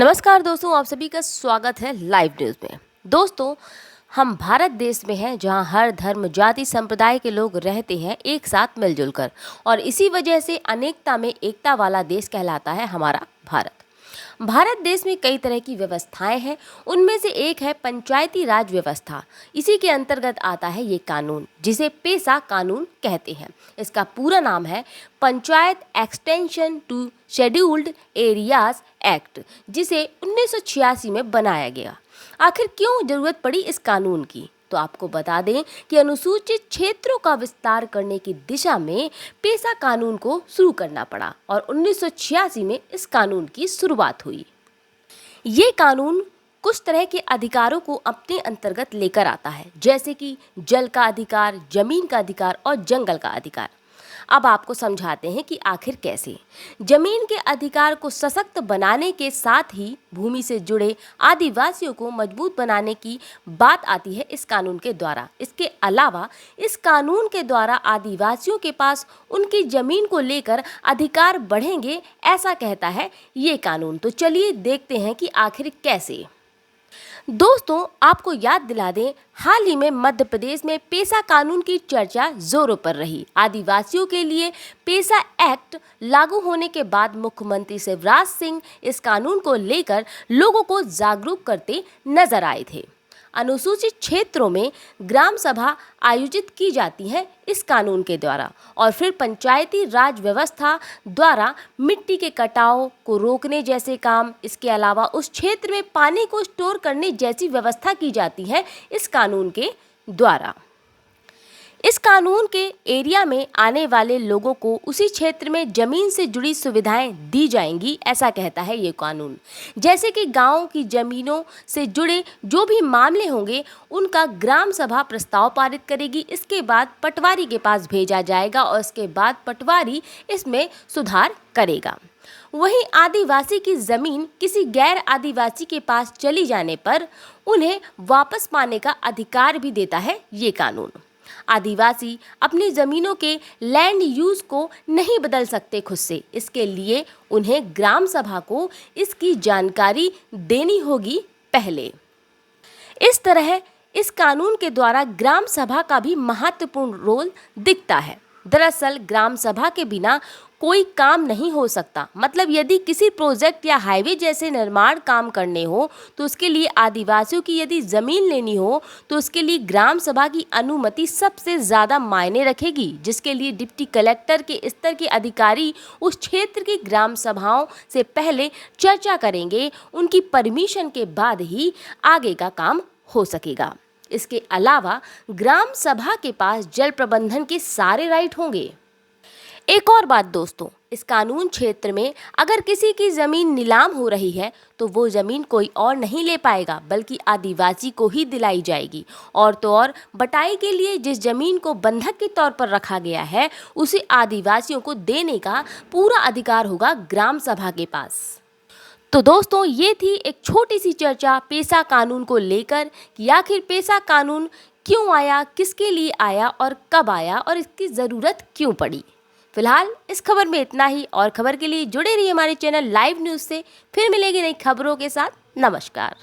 नमस्कार दोस्तों, आप सभी का स्वागत है लाइव न्यूज़ में। दोस्तों, हम भारत देश में हैं जहां हर धर्म, जाति, संप्रदाय के लोग रहते हैं एक साथ मिलजुल कर, और इसी वजह से अनेकता में एकता वाला देश कहलाता है हमारा भारत। भारत देश में कई तरह की व्यवस्थाएं हैं। उनमें से एक है पंचायती राज व्यवस्था। इसी के अंतर्गत आता है ये कानून, जिसे पेसा कानून कहते हैं। इसका पूरा नाम है panchayat extension to scheduled areas act, जिसे 1986 में बनाया गया। आखिर क्यों जरूरत पड़ी इस कानून की? तो आपको बता दें कि अनुसूचित क्षेत्रों का विस्तार करने की दिशा में पेसा कानून को शुरू करना पड़ा और 1986 में इस कानून की शुरुआत हुई। ये कानून कुछ तरह के अधिकारों को अपने अंतर्गत लेकर आता है, जैसे कि जल का अधिकार, जमीन का अधिकार और जंगल का अधिकार। अब आपको समझाते हैं कि आखिर कैसे। जमीन के अधिकार को सशक्त बनाने के साथ ही भूमि से जुड़े आदिवासियों को मजबूत बनाने की बात आती है इस कानून के द्वारा। इसके अलावा इस कानून के द्वारा आदिवासियों के पास उनकी जमीन को लेकर अधिकार बढ़ेंगे, ऐसा कहता है ये कानून। तो चलिए देखते हैं कि आखिर कैसे। दोस्तों, आपको याद दिला दें, हाल ही में मध्य प्रदेश में पेसा कानून की चर्चा जोरों पर रही। आदिवासियों के लिए पेसा एक्ट लागू होने के बाद मुख्यमंत्री शिवराज सिंह इस कानून को लेकर लोगों को जागरूक करते नजर आए थे। अनुसूचित क्षेत्रों में ग्राम सभा आयोजित की जाती है इस कानून के द्वारा, और फिर पंचायती राज व्यवस्था द्वारा मिट्टी के कटाव को रोकने जैसे काम, इसके अलावा उस क्षेत्र में पानी को स्टोर करने जैसी व्यवस्था की जाती है इस कानून के द्वारा। इस कानून के एरिया में आने वाले लोगों को उसी क्षेत्र में जमीन से जुड़ी सुविधाएं दी जाएंगी, ऐसा कहता है ये कानून। जैसे कि गांव की जमीनों से जुड़े जो भी मामले होंगे उनका ग्राम सभा प्रस्ताव पारित करेगी। इसके बाद पटवारी के पास भेजा जाएगा और इसके बाद पटवारी इसमें सुधार करेगा। वहीं आदिवासी की जमीन किसी गैर आदिवासी के पास चली जाने पर उन्हें वापस पाने का अधिकार भी देता है ये कानून। आदिवासी अपनी ज़मीनों के लैंड यूज़ को नहीं बदल सकते खुद से। इसके लिए उन्हें ग्राम सभा को इसकी जानकारी देनी होगी पहले। इस तरह इस कानून के द्वारा ग्राम सभा का भी महत्वपूर्ण रोल दिखता है। दरअसल ग्राम सभा के बिना कोई काम नहीं हो सकता। मतलब यदि किसी प्रोजेक्ट या हाईवे जैसे निर्माण काम करने हो तो उसके लिए आदिवासियों की यदि ज़मीन लेनी हो तो उसके लिए ग्राम सभा की अनुमति सबसे ज़्यादा मायने रखेगी, जिसके लिए डिप्टी कलेक्टर के स्तर के अधिकारी उस क्षेत्र की ग्राम सभाओं से पहले चर्चा करेंगे। उनकी परमिशन के बाद ही आगे का काम हो सकेगा। इसके अलावा ग्राम सभा के पास जल प्रबंधन के सारे राइट होंगे। एक और बात दोस्तों, इस कानून क्षेत्र में अगर किसी की ज़मीन नीलाम हो रही है तो वो ज़मीन कोई और नहीं ले पाएगा, बल्कि आदिवासी को ही दिलाई जाएगी। और तो और बटाई के लिए जिस ज़मीन को बंधक के तौर पर रखा गया है उसे आदिवासियों को देने का पूरा अधिकार होगा ग्राम सभा के पास। तो दोस्तों, ये थी एक छोटी सी चर्चा पेसा कानून को लेकर कि आखिर पेसा कानून क्यों आया, किसके लिए आया और कब आया और इसकी ज़रूरत क्यों पड़ी। फिलहाल इस खबर में इतना ही, और खबर के लिए जुड़े रहिए हमारे चैनल लाइव न्यूज़ से। फिर मिलेंगे नई खबरों के साथ। नमस्कार।